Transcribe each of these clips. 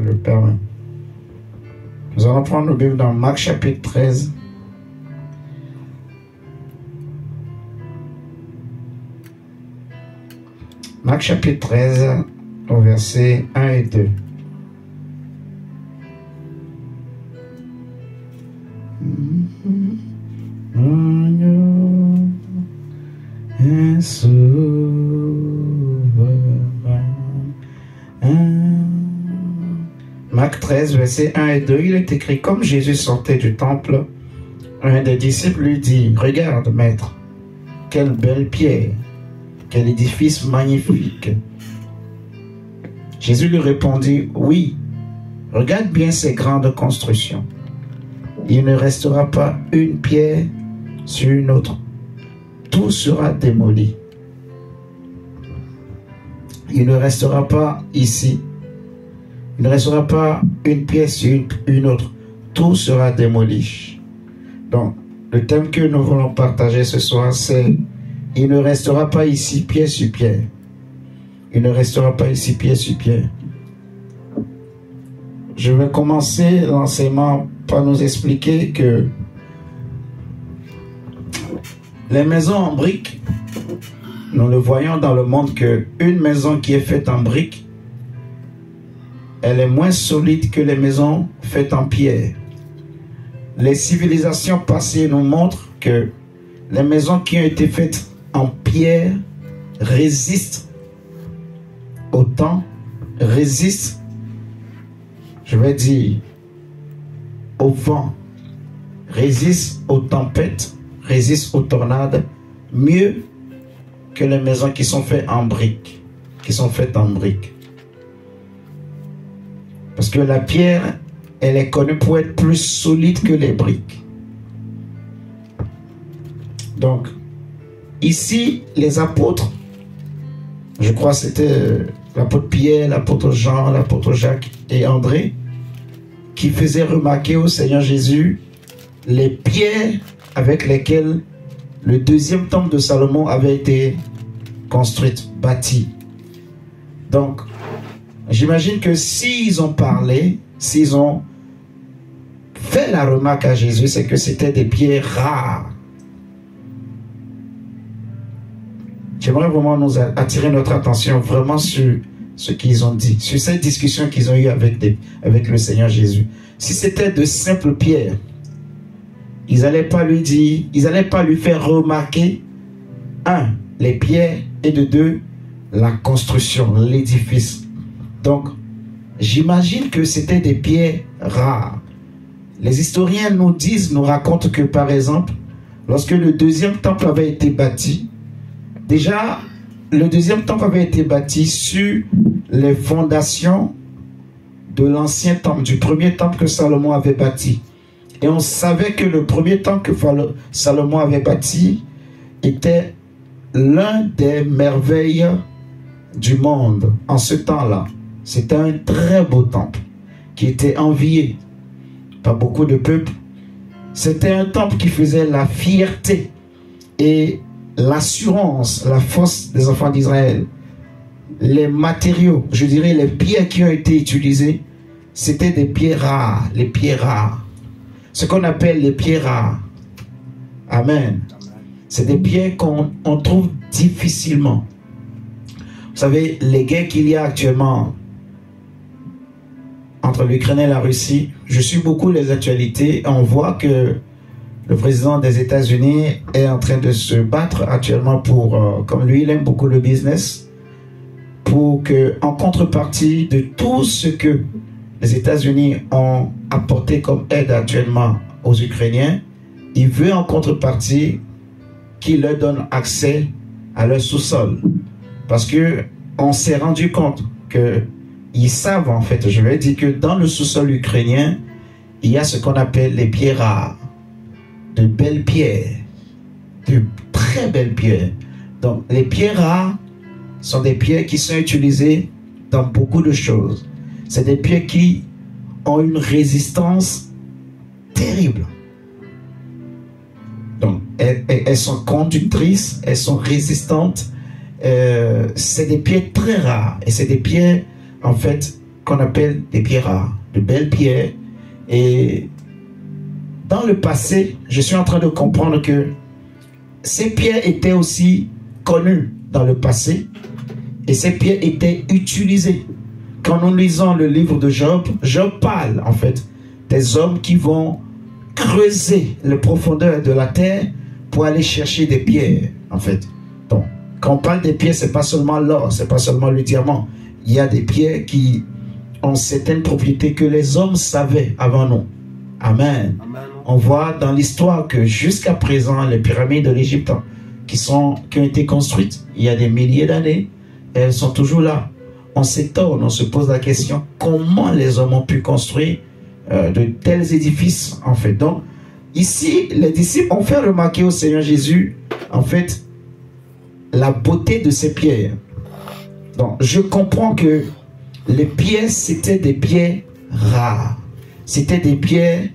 le permet. Nous allons prendre le Bible dans Marc chapitre 13. Marc chapitre 13, au verset 1 et 2. Un Marc 13, verset 1 et 2, il est écrit: comme Jésus sortait du temple, un des disciples lui dit: regarde, maître, quelle belle pierre, quel édifice magnifique. Jésus lui répondit: oui, regarde bien ces grandes constructions. Il ne restera pas une pierre sur une autre. Tout sera démoli. Il ne restera pas ici. Il ne restera pas une pierre sur une autre. Tout sera démoli. Donc, le thème que nous voulons partager ce soir, c'est: il ne restera pas ici pierre sur pierre. Il ne restera pas ici pierre sur pierre. Je vais commencer l'enseignement par nous expliquer que les maisons en briques, nous le voyons dans le monde qu'une maison qui est faite en briques, elle est moins solide que les maisons faites en pierre. Les civilisations passées nous montrent que les maisons qui ont été faites en pierre résistent au temps, résistent, je vais dire, au vent, résistent aux tempêtes, résistent aux tornades, mieux que les maisons qui sont faites en briques, Parce que la pierre, elle est connue pour être plus solide que les briques. Donc, ici, les apôtres, je crois que c'était l'apôtre Pierre, l'apôtre Jean, l'apôtre Jacques et André, qui faisaient remarquer au Seigneur Jésus les pierres avec lesquelles le deuxième temple de Salomon avait été construit, bâti. Donc, j'imagine que s'ils ont parlé, s'ils ont fait la remarque à Jésus, c'est que c'était des pierres rares. J'aimerais vraiment nous attirer notre attention vraiment sur ce qu'ils ont dit, sur cette discussion qu'ils ont eue avec le Seigneur Jésus. Si c'était de simples pierres, ils n'allaient pas lui dire, ils n'allaient pas lui faire remarquer, un, les pierres, et de deux, la construction, l'édifice. Donc, j'imagine que c'était des pierres rares. Les historiens nous racontent que, par exemple, lorsque le deuxième temple avait été bâti, déjà, le deuxième temple avait été bâti sur les fondations de l'ancien temple, du premier temple que Salomon avait bâti. Et on savait que le premier temple que Salomon avait bâti était l'un des merveilles du monde en ce temps-là. C'était un très beau temple qui était envié par beaucoup de peuples. C'était un temple qui faisait la fierté et l'assurance, la force des enfants d'Israël. Les matériaux, je dirais les pierres qui ont été utilisées, c'était des pierres rares, les pierres rares. Ce qu'on appelle les pierres rares. Amen. C'est des pierres qu'on trouve difficilement. Vous savez, les guerres qu'il y a actuellement entre l'Ukraine et la Russie, je suis beaucoup les actualités. On voit que le président des États-Unis est en train de se battre actuellement pour, comme lui, il aime beaucoup le business, pour que, en contrepartie de tout ce que les États-Unis ont apporté comme aide actuellement aux Ukrainiens, il veut en contrepartie qu'ils leur donnent accès à leur sous-sol. Parce que on s'est rendu compte qu'ils savent, en fait, je vais dire que dans le sous-sol ukrainien, il y a ce qu'on appelle les pierres rares. De belles pierres, de très belles pierres. Donc, les pierres rares sont des pierres qui sont utilisées dans beaucoup de choses. C'est des pierres qui ont une résistance terrible. Donc, elles sont conductrices, elles sont résistantes. C'est des pierres très rares. Et c'est des pierres, en fait, qu'on appelle des pierres rares, de belles pierres. Et dans le passé, je suis en train de comprendre que ces pierres étaient aussi connues dans le passé et ces pierres étaient utilisées. Quand nous lisons le livre de Job, Job parle en fait des hommes qui vont creuser les profondeurs de la terre pour aller chercher des pierres en fait. Donc, quand on parle des pierres, c'est pas seulement l'or, c'est pas seulement le diamant. Il y a des pierres qui ont certaines propriétés que les hommes savaient avant nous. Amen. Amen. On voit dans l'histoire que jusqu'à présent, les pyramides de l'Égypte qui ont été construites il y a des milliers d'années, elles sont toujours là. On s'étonne, on se pose la question, comment les hommes ont pu construire de tels édifices, en fait. Donc, ici, les disciples ont fait remarquer au Seigneur Jésus, en fait, la beauté de ces pierres. Donc, je comprends que les pierres, c'était des pierres rares. C'était des pierres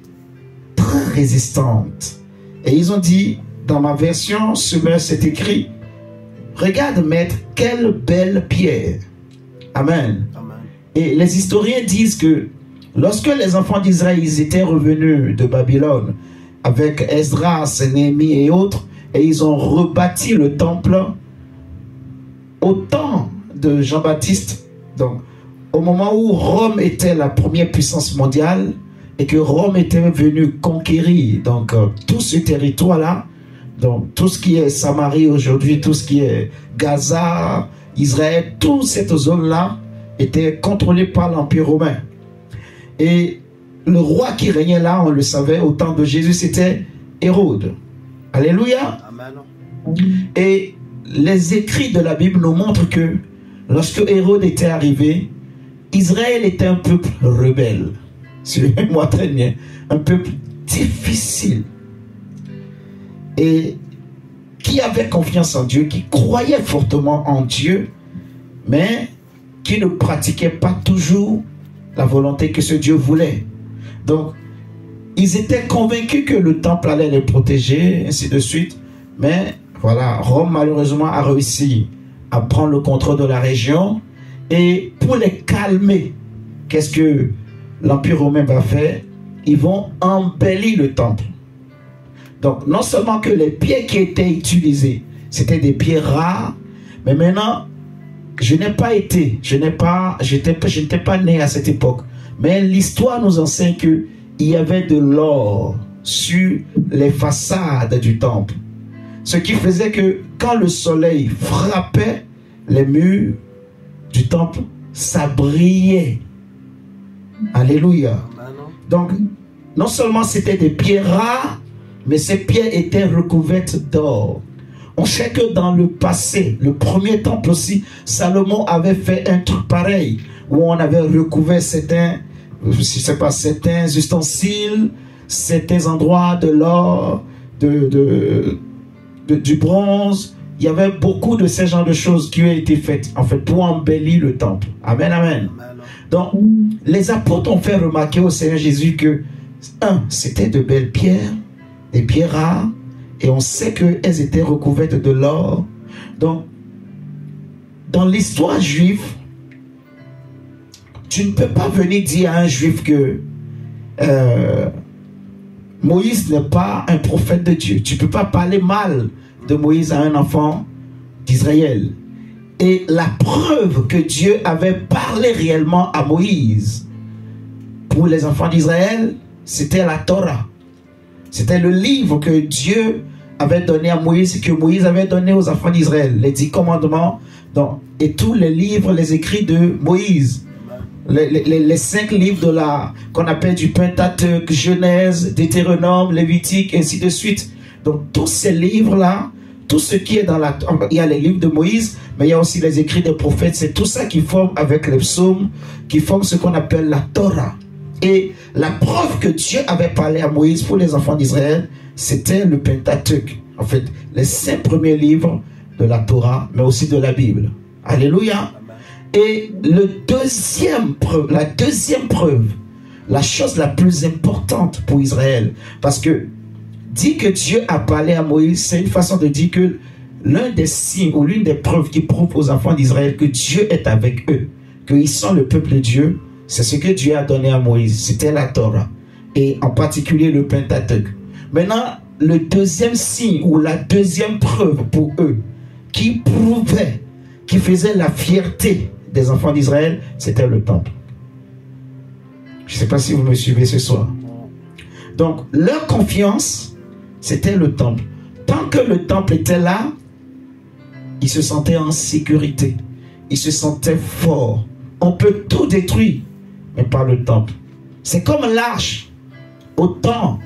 très résistantes. Et ils ont dit, dans ma version, c'est écrit, regarde, maître, quelle belle pierre. Amen. Amen. Et les historiens disent que lorsque les enfants d'Israël étaient revenus de Babylone avec Esdras, Néhémie et autres, et ils ont rebâti le temple au temps de Jean-Baptiste, donc au moment où Rome était la première puissance mondiale et que Rome était venue conquérir donc tout ce territoire-là, donc tout ce qui est Samarie aujourd'hui, tout ce qui est Gaza, Israël, toute cette zone-là était contrôlée par l'Empire romain. Et le roi qui régnait là, on le savait, au temps de Jésus, c'était Hérode. Alléluia. Amen. Et les écrits de la Bible nous montrent que lorsque Hérode était arrivé, Israël était un peuple rebelle. Suivez-moi très bien. Un peuple difficile. Et qui avait confiance en Dieu, qui croyait fortement en Dieu, mais qui ne pratiquait pas toujours la volonté que ce Dieu voulait. Donc, ils étaient convaincus que le temple allait les protéger, ainsi de suite. Mais voilà, Rome malheureusement a réussi à prendre le contrôle de la région. Et pour les calmer, qu'est-ce que l'Empire romain va faire? Ils vont embellir le temple. Donc, non seulement que les pierres qui étaient utilisées, c'était des pierres rares, mais maintenant, je n'étais pas né à cette époque. Mais l'histoire nous enseigne qu'il y avait de l'or sur les façades du temple. Ce qui faisait que quand le soleil frappait les murs du temple, ça brillait. Alléluia. Donc, non seulement c'était des pierres rares, mais ces pierres étaient recouvertes d'or. On sait que dans le passé, le premier temple aussi, Salomon avait fait un truc pareil, où on avait recouvert certains ustensiles, certains endroits de l'or, du bronze. Il y avait beaucoup de ces genres de choses qui ont été faites, en fait, pour embellir le temple. Amen, amen. Donc, les apôtres ont fait remarquer au Seigneur Jésus que, c'était de belles pierres, des pierres rares, et on sait qu'elles étaient recouvertes de l'or. Donc, dans l'histoire juive, tu ne peux pas venir dire à un juif que Moïse n'est pas un prophète de Dieu. Tu ne peux pas parler mal de Moïse à un enfant d'Israël. Et la preuve que Dieu avait parlé réellement à Moïse pour les enfants d'Israël, c'était la Torah. C'était le livre que Dieu avait donné à Moïse et que Moïse avait donné aux enfants d'Israël. Les 10 commandements et tous les livres, les écrits de Moïse. Les 5 livres qu'on appelle du Pentateuque, Genèse, Deutéronome, Lévitique, ainsi de suite. Donc tous ces livres-là, tout ce qui est dans il y a les livres de Moïse, mais il y a aussi les écrits des prophètes. C'est tout ça qui forme avec les psaumes, qui forme ce qu'on appelle la Torah. Et la preuve que Dieu avait parlé à Moïse pour les enfants d'Israël, c'était le Pentateuque. En fait, les 5 premiers livres de la Torah, mais aussi de la Bible. Alléluia. Et la deuxième preuve, la chose la plus importante pour Israël, parce que dit que Dieu a parlé à Moïse, c'est une façon de dire que l'un des signes ou l'une des preuves qui prouve aux enfants d'Israël que Dieu est avec eux, qu'ils sont le peuple de Dieu, C'est ce que Dieu a donné à Moïse. C'était la Torah. Et en particulier le Pentateuque. Maintenant, le deuxième signe ou la deuxième preuve pour eux qui prouvait, qui faisait la fierté des enfants d'Israël, c'était le temple. Je ne sais pas si vous me suivez ce soir. Donc, leur confiance, c'était le temple. Tant que le temple était là, ils se sentaient en sécurité. Ils se sentaient forts. On peut tout détruire, mais pas le temple. C'est comme l'arche au temps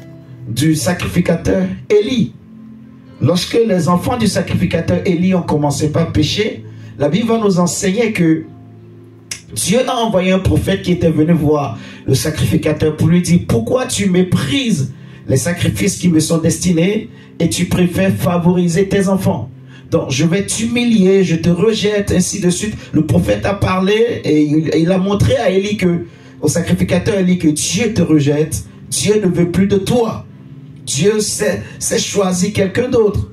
du sacrificateur Élie. Lorsque les enfants du sacrificateur Élie ont commencé par pécher, la Bible va nous enseigner que Dieu a envoyé un prophète qui était venu voir le sacrificateur pour lui dire: pourquoi tu méprises les sacrifices qui me sont destinés et tu préfères favoriser tes enfants? Donc je vais t'humilier, je te rejette, ainsi de suite. Le prophète a parlé et il a montré à Élie au sacrificateur Élie que Dieu te rejette. Dieu ne veut plus de toi. Dieu s'est choisi quelqu'un d'autre.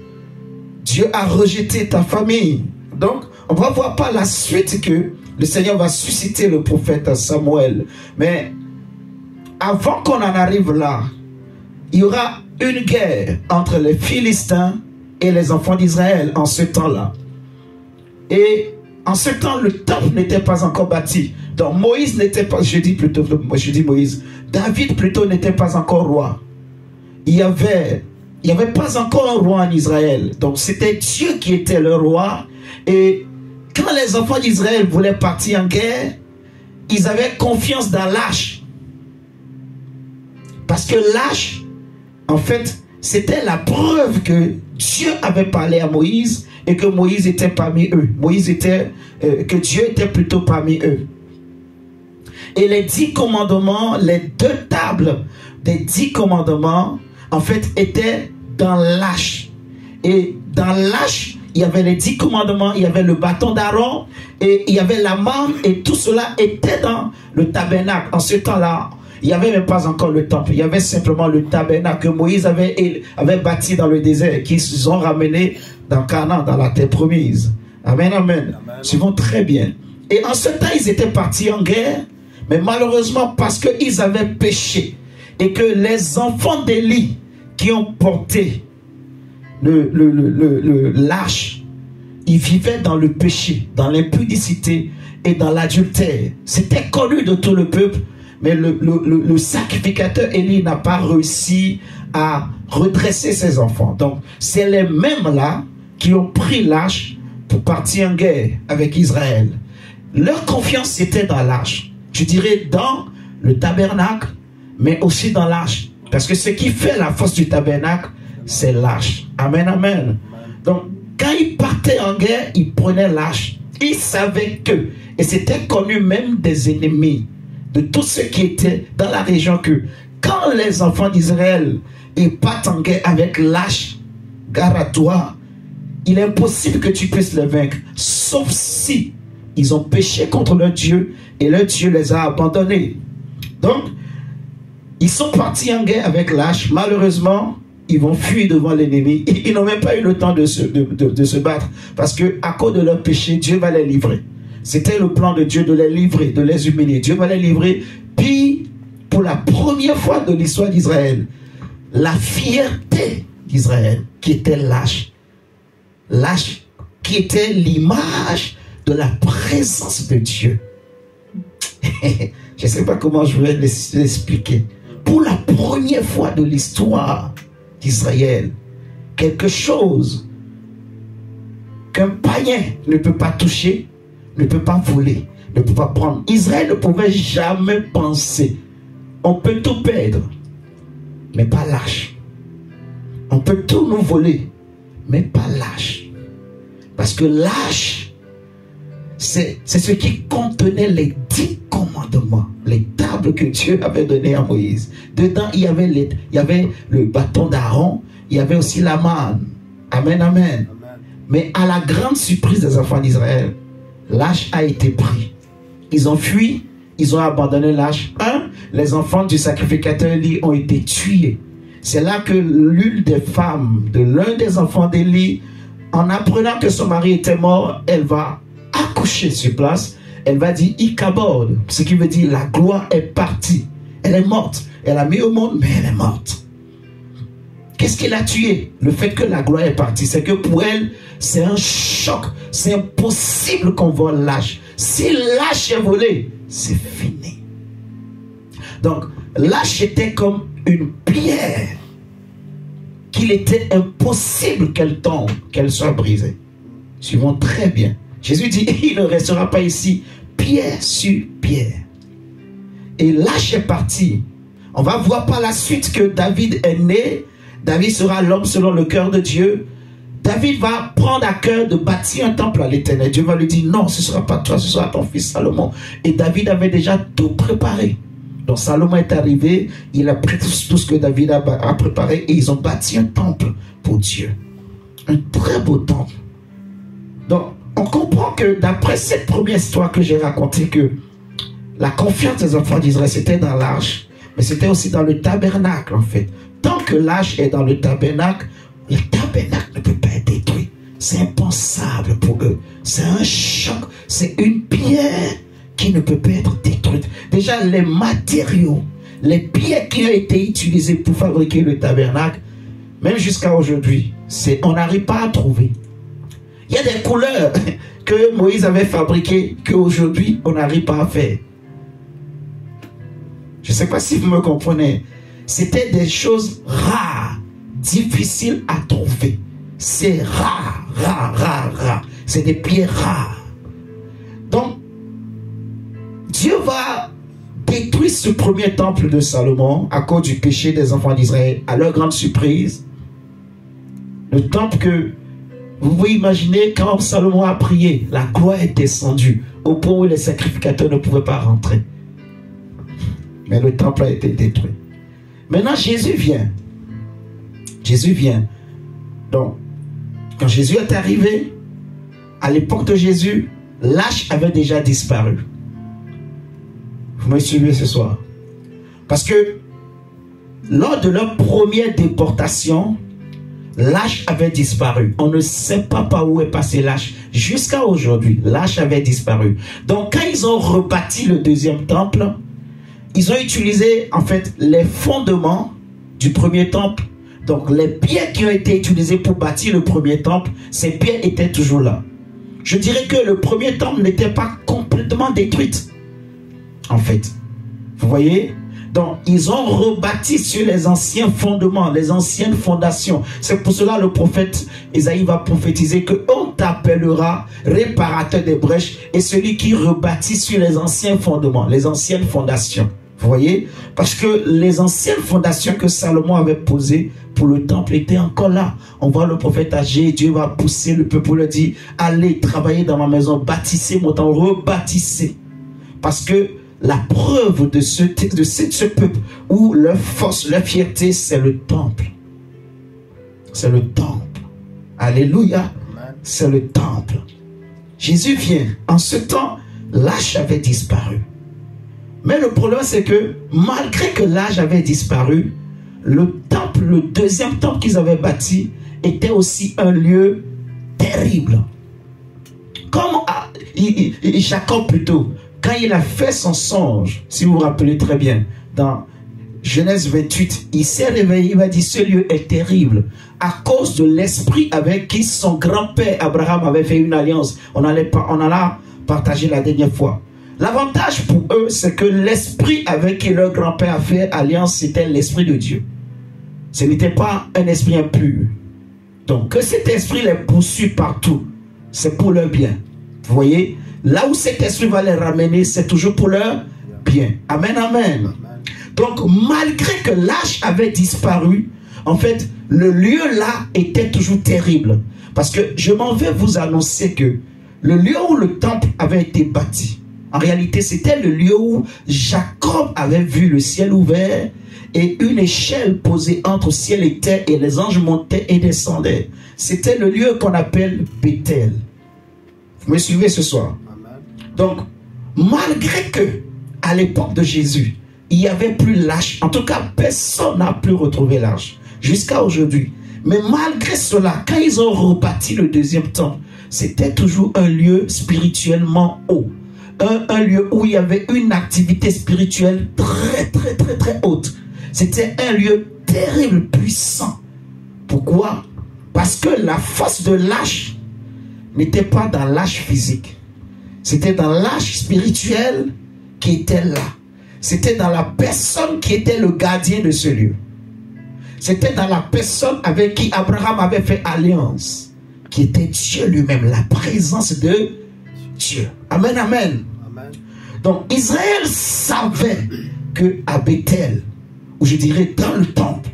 Dieu a rejeté ta famille. Donc on va voir par la suite que le Seigneur va susciter le prophète Samuel. Mais avant qu'on en arrive là, il y aura une guerre entre les Philistins et les enfants d'Israël en ce temps-là. Et en ce temps, le temple n'était pas encore bâti. Donc Moïse n'était pas, je dis Moïse, David plutôt n'était pas encore roi. Il n'y avait pas encore un roi en Israël. Donc c'était Dieu qui était le roi. Et quand les enfants d'Israël voulaient partir en guerre, ils avaient confiance dans l'arche. Parce que l'arche, en fait, c'était la preuve que Dieu avait parlé à Moïse et que Moïse était parmi eux. Que Dieu était plutôt parmi eux. Et les 10 commandements, les 2 tables des 10 commandements, en fait, étaient dans l'arche. Et dans l'arche, il y avait les 10 commandements, il y avait le bâton d'Aaron, et il y avait la manne, et tout cela était dans le tabernacle. En ce temps-là, il n'y avait même pas encore le temple, il y avait simplement le tabernacle que Moïse avait bâti dans le désert, qu'ils ont ramené dans Canaan, dans la terre promise. Amen, amen. Suivons très bien. Et en ce temps, ils étaient partis en guerre, mais malheureusement, parce qu'ils avaient péché, et que les enfants d'Élie qui ont porté l'arche, ils vivaient dans le péché, dans l'impudicité et dans l'adultère. C'était connu de tout le peuple, mais le sacrificateur Élie n'a pas réussi à redresser ses enfants. Donc, c'est les mêmes là qui ont pris l'arche pour partir en guerre avec Israël. Leur confiance était dans l'arche. Je dirais dans le tabernacle, mais aussi dans l'arche. Parce que ce qui fait la force du tabernacle, c'est l'arche. Amen, amen. Donc, quand ils partaient en guerre, ils prenaient l'arche. Ils savaient que, et c'était connu même des ennemis, de tous ceux qui étaient dans la région, que quand les enfants d'Israël partent en guerre avec l'arche, gare à toi, il est impossible que tu puisses les vaincre, sauf si ils ont péché contre leur Dieu et leur Dieu les a abandonnés. Donc, ils sont partis en guerre avec l'arche. Malheureusement, ils vont fuir devant l'ennemi. Ils n'ont même pas eu le temps de se battre. Parce que à cause de leur péché, Dieu va les livrer. C'était le plan de Dieu de les livrer, de les humilier. Dieu va les livrer. Puis, pour la première fois de l'histoire d'Israël, la fierté d'Israël, qui était l'arche, qui était l'image de la présence de Dieu. Je ne sais pas comment je vais l'expliquer. Pour la première fois de l'histoire d'Israël, quelque chose qu'un païen ne peut pas toucher, ne peut pas voler, ne peut pas prendre. Israël ne pouvait jamais penser: on peut tout perdre, mais pas l'arche. On peut tout nous voler, mais pas l'arche. Parce que l'arche, c'est ce qui contenait les 10 commandements, les tables que Dieu avait données à Moïse. Dedans, il y avait le bâton d'Aaron, il y avait aussi la manne. Amen, amen. Mais à la grande surprise des enfants d'Israël, l'arche a été pris. Ils ont fui, ils ont abandonné l'arche. Les enfants du sacrificateur Élie ont été tués. C'est là que l'une des femmes de l'un des enfants d'Élie, en apprenant que son mari était mort, elle va accoucher sur place elle va dire Ikabod, ce qui veut dire la gloire est partie. Elle est morte. Elle a mis au monde, mais elle est morte. Qu'est-ce qui l'a tué? Le fait que la gloire est partie, c'est que pour elle, c'est un choc. C'est impossible qu'on vole l'âge. Si l'âge est volé, c'est fini. Donc, l'âge était comme une pierre qu'il était impossible qu'elle tombe, qu'elle soit brisée. Suivons très bien. Jésus dit, il ne restera pas ici pierre sur pierre. Et l'âge est parti. On va voir par la suite que David est né. David sera l'homme selon le cœur de Dieu. David va prendre à cœur de bâtir un temple à l'Éternel. Dieu va lui dire, non, ce ne sera pas toi, ce sera ton fils Salomon. Et David avait déjà tout préparé. Donc Salomon est arrivé, il a pris tout ce que David a préparé et ils ont bâti un temple pour Dieu. Un très beau temple. Donc on comprend que d'après cette première histoire que j'ai racontée, que la confiance des enfants d'Israël, c'était dans l'arche, mais c'était aussi dans le tabernacle en fait. Tant que l'arche est dans le tabernacle ne peut pas être détruit. C'est impensable pour eux. C'est un choc, c'est une pierre qui ne peut pas être détruite. Déjà, les matériaux, les pierres qui ont été utilisées pour fabriquer le tabernacle, même jusqu'à aujourd'hui, on n'arrive pas à trouver. Il y a des couleurs que Moïse avait fabriquées qu'aujourd'hui, on n'arrive pas à faire. Je ne sais pas si vous me comprenez. C'était des choses rares, difficiles à trouver. C'est rare, rare. C'est des pierres rares. Donc, Dieu va détruire ce premier temple de Salomon à cause du péché des enfants d'Israël. À leur grande surprise, le temple que vous pouvez imaginer quand Salomon a prié, la gloire est descendue au point où les sacrificateurs ne pouvaient pas rentrer. Mais le temple a été détruit. Maintenant, Jésus vient. Jésus vient. Donc, quand Jésus est arrivé, à l'époque de Jésus, l'arche avait déjà disparu. Vous me suivez ce soir? Parce que lors de leur première déportation, l'arche avait disparu. On ne sait pas par où est passé l'arche. Jusqu'à aujourd'hui, l'arche avait disparu. Donc, quand ils ont rebâti le deuxième temple, ils ont utilisé en fait les fondements du premier temple. Donc, les pierres qui ont été utilisées pour bâtir le premier temple, ces pierres étaient toujours là. Je dirais que le premier temple n'était pas complètement détruit. En fait, vous voyez? Donc, ils ont rebâti sur les anciens fondements, les anciennes fondations. C'est pour cela le prophète Isaïe va prophétiser que on t'appellera réparateur des brèches et celui qui rebâtit sur les anciens fondements, les anciennes fondations. Vous voyez? Parce que les anciennes fondations que Salomon avait posées pour le temple étaient encore là. On voit le prophète âgé, Dieu va pousser le peuple, le dit, allez travailler dans ma maison, bâtissez mon temple, rebâtissez. Parce que la preuve de ce peuple où leur force, leur fierté, c'est le temple. C'est le temple. Alléluia. C'est le temple. Jésus vient. En ce temps, l'arche avait disparu. Mais le problème, c'est que malgré que l'arche avait disparu, le temple, le deuxième temple qu'ils avaient bâti, était aussi un lieu terrible. Comme Jacob plutôt, quand il a fait son songe, si vous vous rappelez très bien, dans Genèse 28, il s'est réveillé, il m'a dit, ce lieu est terrible, à cause de l'esprit avec qui son grand-père Abraham avait fait une alliance. On en a partagé la dernière fois. L'avantage pour eux, c'est que l'esprit avec qui leur grand-père a fait alliance, c'était l'esprit de Dieu. Ce n'était pas un esprit impur. Donc, que cet esprit les poursuit partout, c'est pour leur bien. Vous voyez? Là où cet esprit va les ramener, c'est toujours pour leur bien. Amen, amen. Donc, malgré que l'arche avait disparu, en fait, le lieu là était toujours terrible. Parce que je m'en vais vous annoncer que le lieu où le temple avait été bâti, en réalité, c'était le lieu où Jacob avait vu le ciel ouvert et une échelle posée entre ciel et terre et les anges montaient et descendaient. C'était le lieu qu'on appelle Bethel. Vous me suivez ce soir? Donc, malgré que, à l'époque de Jésus, il n'y avait plus l'arche, en tout cas, personne n'a pu retrouver l'arche, jusqu'à aujourd'hui. Mais malgré cela, quand ils ont rebâti le deuxième temple, c'était toujours un lieu spirituellement haut, un lieu où il y avait une activité spirituelle très haute. C'était un lieu terrible, puissant. Pourquoi? Parce que la force de l'âge n'était pas dans l'âge physique. C'était dans l'âge spirituel qui était là. C'était dans la personne qui était le gardien de ce lieu. C'était dans la personne avec qui Abraham avait fait alliance, qui était Dieu lui-même, la présence de Dieu. Amen, amen. Amen. Donc Israël savait qu'à Bethel, ou je dirais dans le temple,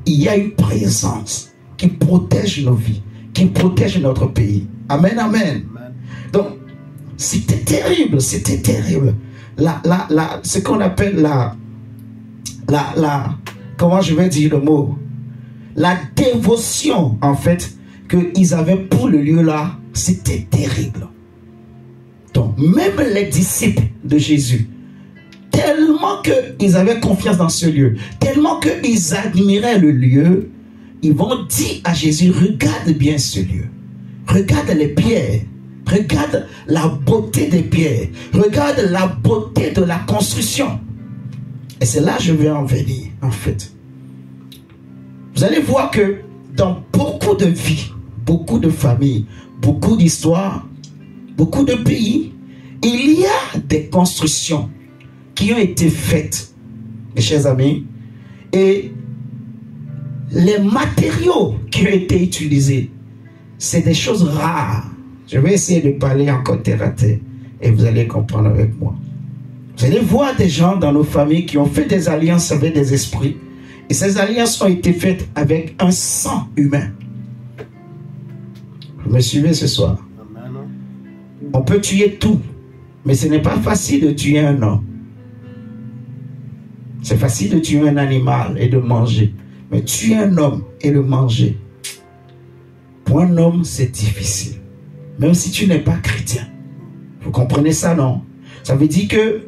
il y a une présence qui protège nos vies, qui protège notre pays. Amen, amen. Amen. Donc, c'était terrible, c'était terrible. Ce qu'on appelle comment je vais dire le mot? La dévotion, en fait, qu'ils avaient pour le lieu là, c'était terrible. Donc, même les disciples de Jésus, tellement qu'ils avaient confiance dans ce lieu, tellement qu'ils admiraient le lieu, ils vont dire à Jésus, regarde bien ce lieu. Regarde les pierres. Regarde la beauté des pierres. Regarde la beauté de la construction. Et c'est là que je vais en venir, en fait. Vous allez voir que dans beaucoup de vies, beaucoup de familles, beaucoup d'histoires, beaucoup de pays, il y a des constructions qui ont été faites, mes chers amis, et les matériaux qui ont été utilisés, c'est des choses rares. Je vais essayer de parler encore terre à terre et vous allez comprendre avec moi. Vous allez voir des gens dans nos familles qui ont fait des alliances avec des esprits et ces alliances ont été faites avec un sang humain. Vous me suivez ce soir? On peut tuer tout, mais ce n'est pas facile de tuer un homme. C'est facile de tuer un animal et de manger, mais tuer un homme et le manger, pour un homme, c'est difficile. Même si tu n'es pas chrétien. Vous comprenez ça, non? Ça veut dire que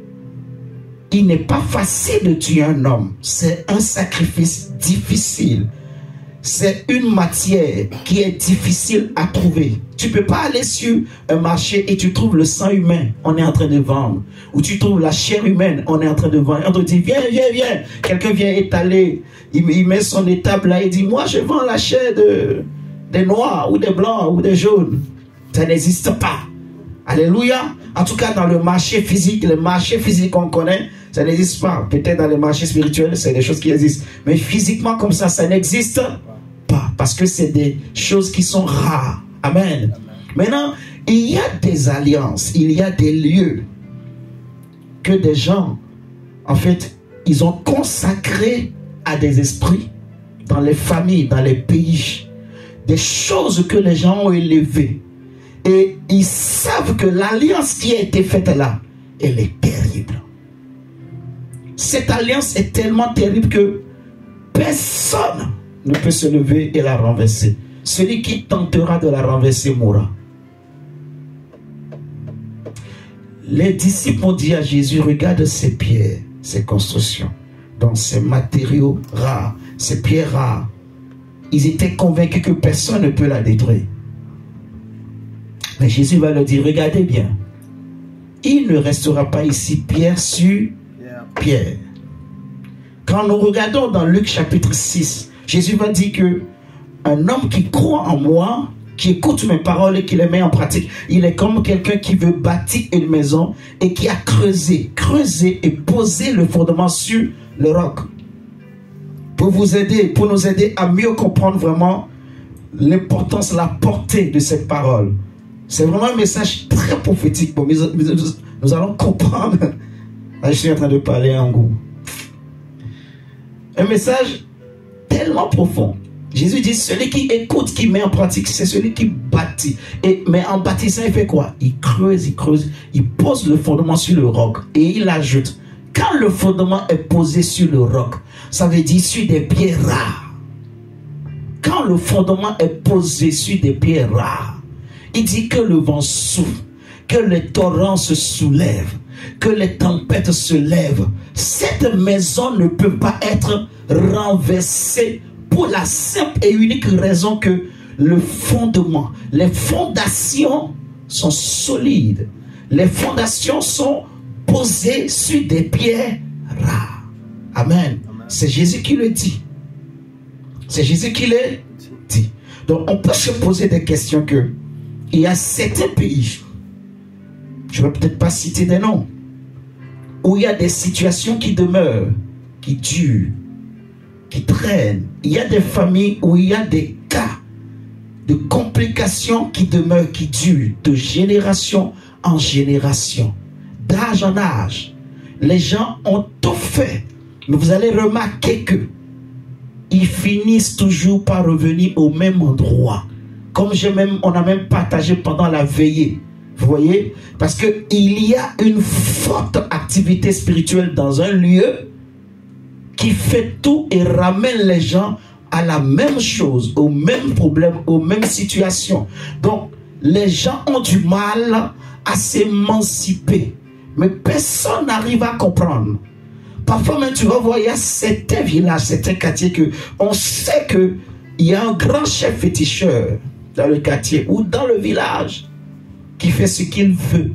il n'est pas facile de tuer un homme. C'est un sacrifice difficile. C'est une matière qui est difficile à trouver. Tu ne peux pas aller sur un marché et tu trouves le sang humain, on est en train de vendre. Ou tu trouves la chair humaine, on est en train de vendre. On te dit, viens. Quelqu'un vient étaler. Il met son étable là et dit, moi je vends la chair des noirs ou des blancs ou des jaunes. Ça n'existe pas. Alléluia. En tout cas, dans le marché physique, qu'on connaît, ça n'existe pas. Peut-être dans les marchés spirituels, c'est des choses qui existent. Mais physiquement, comme ça n'existe pas. Parce que c'est des choses qui sont rares. Amen. Maintenant, il y a des alliances, il y a des lieux que des gens, en fait, ils ont consacrés à des esprits dans les familles, dans les pays. Des choses que les gens ont élevées. Et ils savent que l'alliance qui a été faite là, elle est terrible. Cette alliance est tellement terrible que personne ne peut se lever et la renverser. Celui qui tentera de la renverser mourra. Les disciples ont dit à Jésus, regarde ces pierres, ces constructions, donc ces matériaux rares, ces pierres rares. Ils étaient convaincus que personne ne peut la détruire. Mais Jésus va leur dire, regardez bien, il ne restera pas ici pierre sur pierre. Quand nous regardons dans Luc chapitre 6, Jésus va dire que un homme qui croit en moi, qui écoute mes paroles et qui les met en pratique, il est comme quelqu'un qui veut bâtir une maison et qui a creusé et posé le fondement sur le roc. Pour vous aider, pour nous aider à mieux comprendre vraiment l'importance, la portée de cette parole. C'est vraiment un message très prophétique. Bon, nous allons comprendre. Là, je suis en train de parler en goût. Un message tellement profond. Jésus dit, celui qui écoute, qui met en pratique, c'est celui qui bâtit. Mais en bâtissant, il fait quoi? Il creuse, il pose le fondement sur le roc. Et il ajoute, quand le fondement est posé sur le roc, ça veut dire sur des pierres rares. Quand le fondement est posé sur des pierres rares, il dit que le vent souffle, que les torrents se soulèvent, que les tempêtes se lèvent. Cette maison ne peut pas être renversée pour la simple et unique raison que le fondement, les fondations sont solides. Les fondations sont posées sur des pierres rares. Amen. C'est Jésus qui le dit. C'est Jésus qui le dit. Donc on peut se poser des questions que il y a certains pays, je ne vais peut-être pas citer des noms, où il y a des situations qui demeurent, qui durent, qui traînent. Il y a des familles où il y a des cas de complications qui demeurent, qui durent de génération en génération, d'âge en âge. Les gens ont tout fait, mais vous allez remarquer que ils finissent toujours par revenir au même endroit. Comme on a même partagé pendant la veillée. Vous voyez? Parce qu'il y a une forte activité spirituelle dans un lieu qui fait tout et ramène les gens à la même chose, au même problème, aux mêmes situations. Donc, les gens ont du mal à s'émanciper. Mais personne n'arrive à comprendre. Parfois même, tu vas voir, il y a certains villages, certains quartiers que on sait qu'il y a un grand chef féticheur dans le quartier ou dans le village qui fait ce qu'il veut.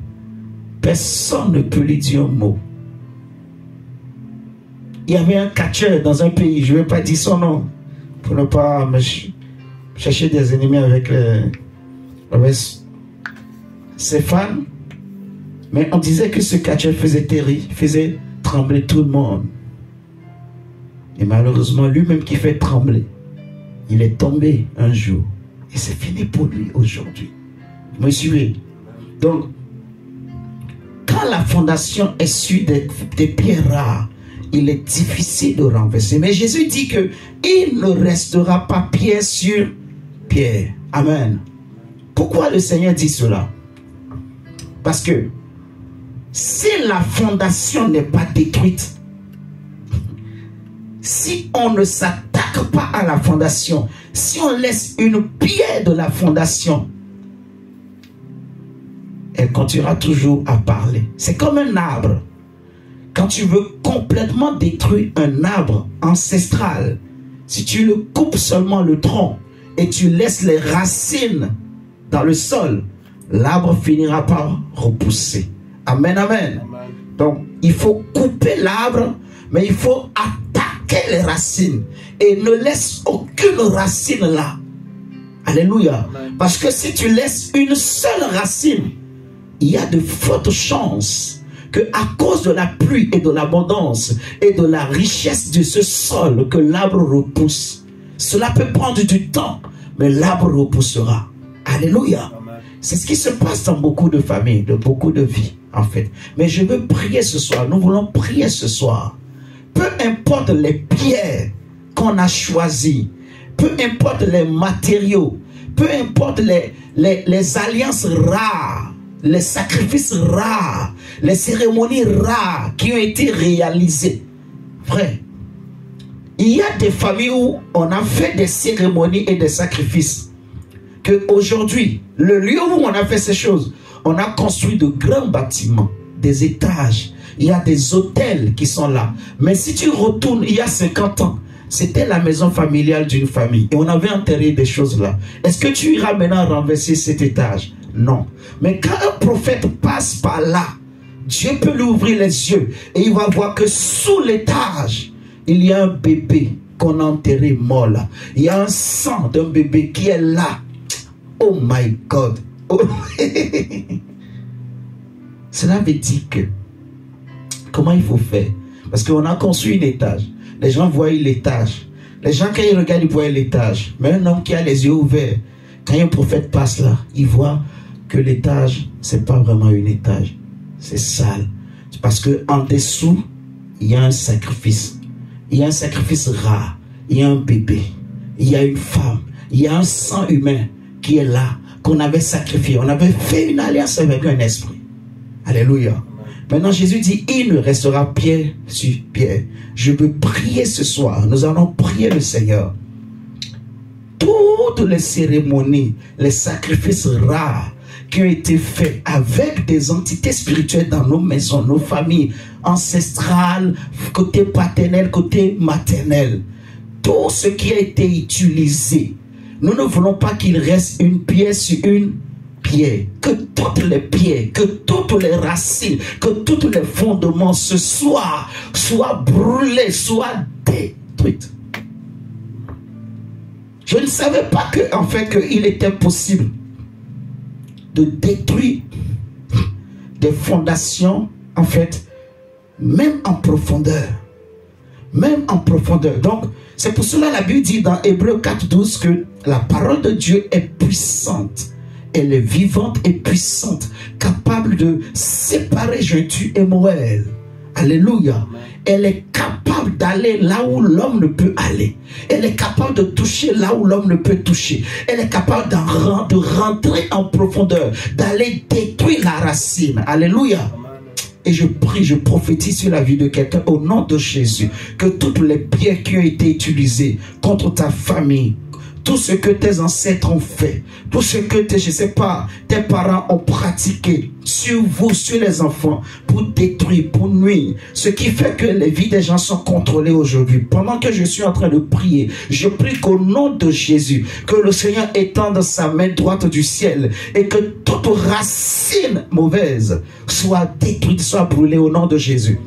Personne ne peut lui dire un mot. Il y avait un catcheur dans un pays, je ne vais pas dire son nom, pour ne pas me chercher des ennemis avec ses fans. Mais on disait que ce catcheur faisait trembler tout le monde. Et malheureusement, lui-même qui fait trembler, il est tombé un jour. Et c'est fini pour lui aujourd'hui. Vous me suivez? Donc, quand la fondation est sur des pierres rares, il est difficile de renverser. Mais Jésus dit que il ne restera pas pierre sur pierre. Amen. Pourquoi le Seigneur dit cela? Parce que si la fondation n'est pas détruite, si on ne s'attaque pas à la fondation, si on laisse une pierre de la fondation, elle continuera toujours à parler. C'est comme un arbre. Quand tu veux complètement détruire un arbre ancestral, si tu le coupes seulement le tronc et tu laisses les racines dans le sol, l'arbre finira par repousser. Amen, amen. Amen. Donc, il faut couper l'arbre, mais il faut attaquer les racines. Et ne laisse aucune racine là. Alléluia. Amen. Parce que si tu laisses une seule racine, il y a de fortes chances que à cause de la pluie et de l'abondance et de la richesse de ce sol, que l'arbre repousse. Cela peut prendre du temps, mais l'arbre repoussera. Alléluia. C'est ce qui se passe dans beaucoup de familles, de beaucoup de vies, en fait. Mais je veux prier ce soir. Nous voulons prier ce soir. Peu importe les pierres qu'on a choisies, peu importe les matériaux, peu importe les alliances rares, les sacrifices rares, les cérémonies rares qui ont été réalisées. Frère, il y a des familles où on a fait des cérémonies et des sacrifices. Qu'aujourd'hui, le lieu où on a fait ces choses, on a construit de grands bâtiments, des étages. Il y a des hôtels qui sont là. Mais si tu retournes il y a 50 ans, c'était la maison familiale d'une famille. Et on avait enterré des choses là. Est-ce que tu iras maintenant renverser cet étage? Non. Mais quand un prophète passe par là, Dieu peut lui ouvrir les yeux. Et il va voir que sous l'étage, il y a un bébé qu'on a enterré mort là. Il y a un sang d'un bébé qui est là. Oh my God. Oh. Cela veut dire que comment il faut faire? Parce qu'on a construit un étage. Les gens voient l'étage. Les gens, quand ils regardent, ils voient l'étage. Mais un homme qui a les yeux ouverts, quand un prophète passe là, il voit que l'étage, c'est pas vraiment un étage. C'est sale. Parce que en dessous, il y a un sacrifice. Il y a un sacrifice rare. Il y a un bébé. Il y a une femme. Il y a un sang humain qui est là, qu'on avait sacrifié. On avait fait une alliance avec un esprit. Alléluia. Maintenant, Jésus dit, il ne restera pierre sur pierre. Je veux prier ce soir. Nous allons prier le Seigneur. Toutes les cérémonies, les sacrifices rares qui ont été faits avec des entités spirituelles dans nos maisons, nos familles ancestrales, côté paternel, côté maternel. Tout ce qui a été utilisé, nous ne voulons pas qu'il reste une pierre sur une pierres, que toutes les pierres, que toutes les racines, que tous les fondements soient brûlés, soient détruites. Je ne savais pas que, en fait, qu'il était possible de détruire des fondations, en fait, même en profondeur. Même en profondeur. Donc, c'est pour cela que la Bible dit dans Hébreux 4:12 que la parole de Dieu est puissante. Elle est vivante et puissante, capable de séparer Jésus et Moël. Alléluia. Elle est capable d'aller là où l'homme ne peut aller. Elle est capable de toucher là où l'homme ne peut toucher. Elle est capable de rentrer en profondeur, d'aller détruire la racine. Alléluia. Et je prie, je prophétise sur la vie de quelqu'un au nom de Jésus, que toutes les pierres qui ont été utilisées contre ta famille, tout ce que tes ancêtres ont fait, tout ce que tes parents ont pratiqué sur vous, sur les enfants, pour détruire, pour nuire, ce qui fait que les vies des gens sont contrôlées aujourd'hui. Pendant que je suis en train de prier, je prie qu'au nom de Jésus, que le Seigneur étende sa main droite du ciel et que toute racine mauvaise soit détruite, soit brûlée au nom de Jésus.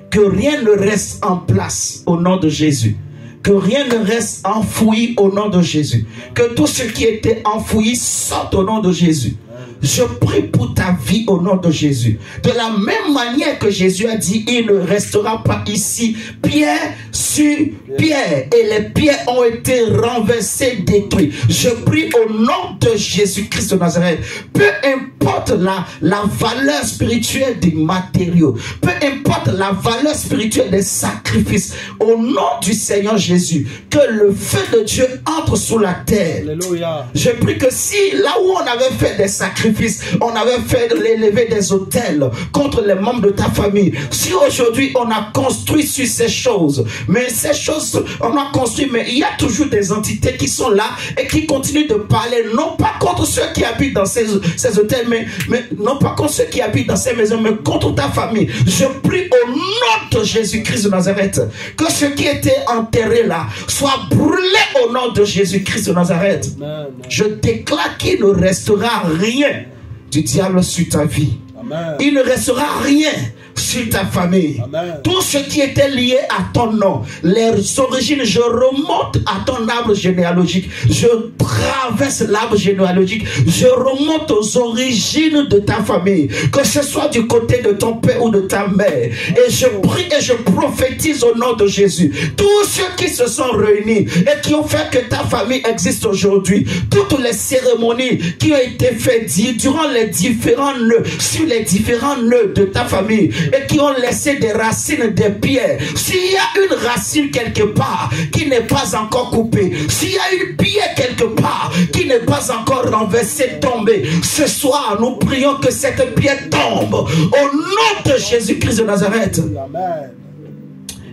Que rien ne reste en place au nom de Jésus. Que rien ne reste enfoui au nom de Jésus. Que tout ce qui était enfoui sorte au nom de Jésus. Je prie pour ta vie au nom de Jésus. De la même manière que Jésus a dit, il ne restera pas ici pierre sur pierre. Et les pierres ont été renversées, détruites. Je prie au nom de Jésus-Christ de Nazareth. Peu importe la valeur spirituelle des matériaux. Peu importe la valeur spirituelle des sacrifices. Au nom du Seigneur Jésus. Que le feu de Dieu entre sous la terre. Alléluia. Je prie que si là où on avait fait des sacrifices, on avait fait l'élever des autels contre les membres de ta famille. Si aujourd'hui on a construit sur ces choses, mais ces choses on a construit, mais il y a toujours des entités qui sont là et qui continuent de parler, non pas contre ceux qui habitent dans ces hôtels, mais non pas contre ceux qui habitent dans ces maisons, mais contre ta famille. Je prie au nom de Jésus-Christ de Nazareth que ce qui était enterré là soit brûlé au nom de Jésus-Christ de Nazareth. Amen. Je déclare qu'il ne restera rien du diable sur ta vie. Amen. Il ne restera rien sur ta famille. Amen. Tout ce qui était lié à ton nom, les origines, je remonte à ton arbre généalogique. Je traverse l'arbre généalogique. Je remonte aux origines de ta famille. Que ce soit du côté de ton père ou de ta mère. Et je prie et je prophétise au nom de Jésus. Tous ceux qui se sont réunis et qui ont fait que ta famille existe aujourd'hui. Toutes les cérémonies qui ont été faites durant les différents nœuds, sur les différents nœuds de ta famille. Et qui ont laissé des racines, des pierres. S'il y a une racine quelque part qui n'est pas encore coupée, s'il y a une pierre quelque part qui n'est pas encore renversée, tombée, ce soir nous prions que cette pierre tombe au nom de Jésus-Christ de Nazareth. Amen.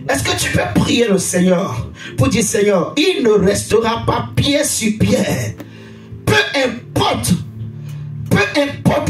Est-ce que tu peux prier le Seigneur pour dire, Seigneur, il ne restera pas pierre sur pierre. Peu importe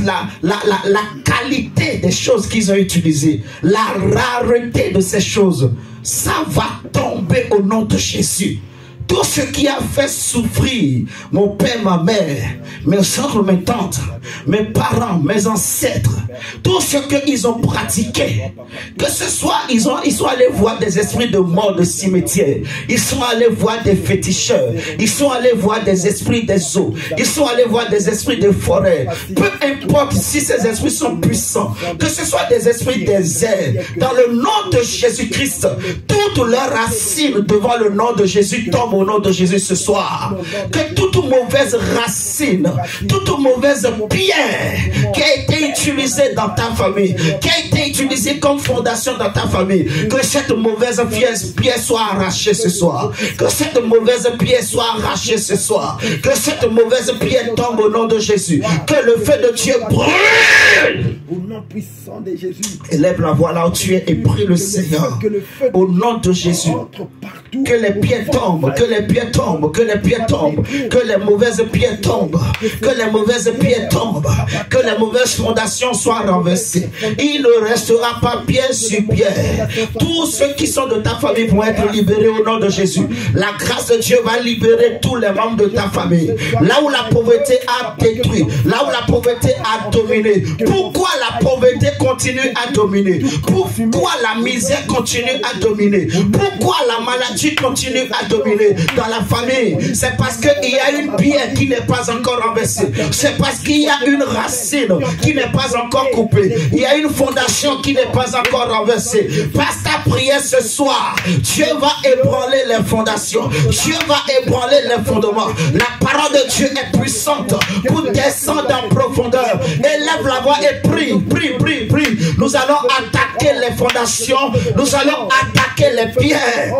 la qualité des choses qu'ils ont utilisées, la rareté de ces choses, ça va tomber au nom de Jésus. Tout ce qui a fait souffrir mon père, ma mère, mes oncles, mes tantes, mes parents, mes ancêtres, tout ce qu'ils ont pratiqué, que ce soit, ils sont allés voir des esprits de mort de cimetière, ils sont allés voir des féticheurs, ils sont allés voir des esprits des eaux, ils sont allés voir des esprits de forêt. Peu importe si ces esprits sont puissants, que ce soit des esprits des airs, dans le nom de Jésus-Christ, toutes leurs racines devant le nom de Jésus tombent au nom de Jésus ce soir. Que toute mauvaise racine, toute mauvaise pierre qui a été utilisée dans ta famille, qui a été utilisée comme fondation dans ta famille, que cette mauvaise pierre soit arrachée ce soir. Que cette mauvaise pierre soit arrachée ce soir. Que cette mauvaise pierre tombe au nom de Jésus. Que le feu de Dieu brûle. Au nom puissant de Jésus. Élève la voix là où tu es et prie le Seigneur. Au nom de Jésus. Que les pieds tombent, que les pieds tombent, que les pieds tombent, que les mauvaises pieds tombent, que les mauvaises pieds tombent, que les mauvaises fondations soient renversées. Il ne restera pas pierre sur pierre. Tous ceux qui sont de ta famille vont être libérés au nom de Jésus. La grâce de Dieu va libérer tous les membres de ta famille. Là où la pauvreté a détruit, là où la pauvreté a dominé. Pourquoi la pauvreté continue à dominer? Pourquoi la misère continue à dominer? Pourquoi la maladie continue à dominer dans la famille? C'est parce qu'il y a une pierre qui n'est pas encore renversée. C'est parce qu'il y a une racine qui n'est pas encore coupée. Il y a une fondation qui n'est pas encore renversée. Passe ta prière ce soir. Dieu va ébranler les fondations. Dieu va ébranler les fondements. La parole de Dieu est puissante pour descendre en profondeur. Élève la voix et prie, prie, prie, prie. Nous allons attaquer les fondations. Nous allons attaquer les pierres.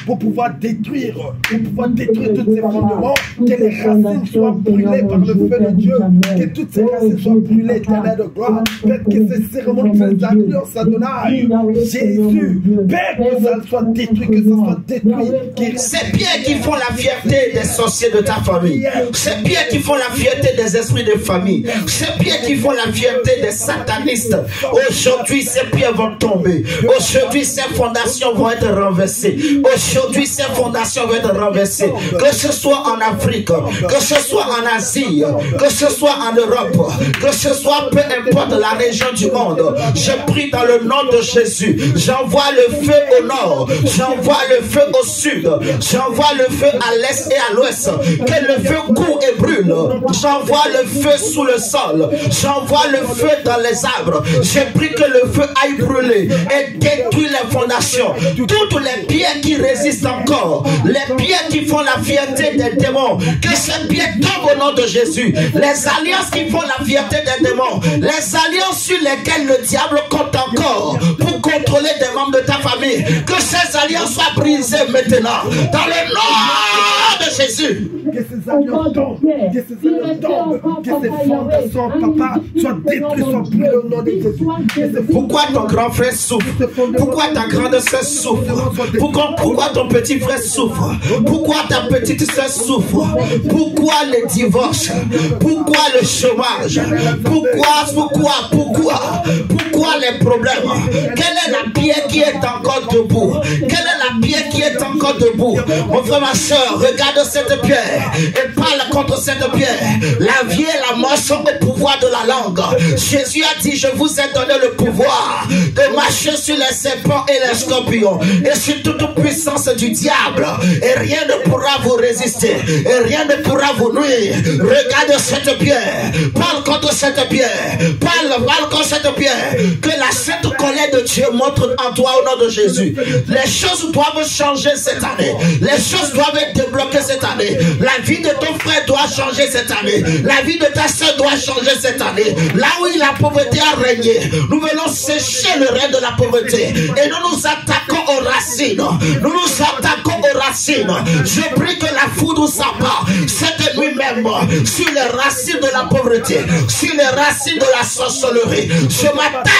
Pour pouvoir détruire tous ces fondements. Que les racines soient brûlées par le feu de Dieu. Que toutes ces racines soient brûlées, éternel de gloire. Faites que ces cérémonies, ces alliances, Adonai, Jésus, Père, que ça soit détruit, que ça soit détruit. Ces pierres qui font la fierté des sorciers de ta famille. Ces pierres qui font la fierté des esprits de famille. Ces pierres qui font la fierté des satanistes. Aujourd'hui, ces pierres vont tomber. Aujourd'hui, ces fondations vont être renversées. Aujourd'hui, ces fondations vont être renversées. Que ce soit en Afrique, que ce soit en Asie, que ce soit en Europe, que ce soit peu importe la région du monde. Je prie dans le nom de Jésus. J'envoie le feu au nord. J'envoie le feu au sud. J'envoie le feu à l'est et à l'ouest. Que le feu court et brûle. J'envoie le feu sous le sol. J'envoie le feu dans les arbres. Je prie que le feu aille brûler et détruire les fondations. Toutes les pierres qui résistent encore. Les pierres qui font la fierté des démons. Que ces pierres tombent au nom de Jésus. Les alliances qui font la fierté des démons. Les alliances sur lesquelles le diable compte encore pour contrôler des membres de ta famille. Que ces alliances soient brisées maintenant. Dans le nom de Jésus. Que ces alliances tombent. Que ces alliances tombent. Que ces fondations, papa, soient détruites, soient brûlées au nom de Jésus. Pourquoi ton grand frère souffre? Pourquoi ta grande soeur souffre? Pourquoi ton petit frère souffre? Pourquoi ta petite soeur souffre? Pourquoi le divorce? Pourquoi le chômage? Pourquoi les problèmes? Quelle est la pierre qui est encore debout? Quelle est la pierre qui est encore debout? Mon frère, ma soeur, regarde cette pierre et parle contre cette pierre. La vie et la mort sont au pouvoir de la langue. Jésus a dit, je vous ai donné le pouvoir de marcher sur les serpents et les scorpions et sur toute puissance du diable, et rien ne pourra vous résister et rien ne pourra vous nuire. Regarde cette pierre, parle contre cette pierre, parle contre cette pierre. Que la sainte colère de Dieu montre en toi au nom de Jésus. Les choses doivent changer cette année. Les choses doivent être débloquées cette année. La vie de ton frère doit changer cette année. La vie de ta soeur doit changer cette année. Là où la pauvreté a régné, nous venons sécher le règne de la pauvreté et nous nous attaquons aux racines. Nous nous attaquons aux racines. Je prie que la foudre s'abat cette nuit même sur les racines de la pauvreté, sur les racines de la sorcellerie. Je m'attaque.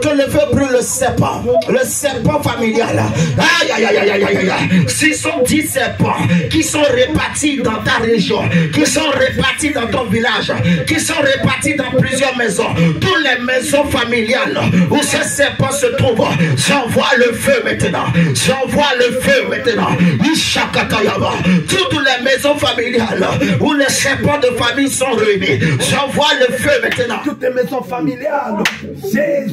Que le feu brûle le serpent familial. Aïe, aïe, aïe, aïe, aïe, aïe. Ce sont 10 serpents qui sont répartis dans ta région, qui sont répartis dans ton village, qui sont répartis dans plusieurs maisons. Toutes les maisons familiales où ces serpents se trouvent, j'envoie le feu maintenant. J'envoie le feu maintenant. Toutes les maisons familiales où les serpents de famille sont réunis, j'envoie le feu maintenant. Toutes les maisons familiales. Jésus.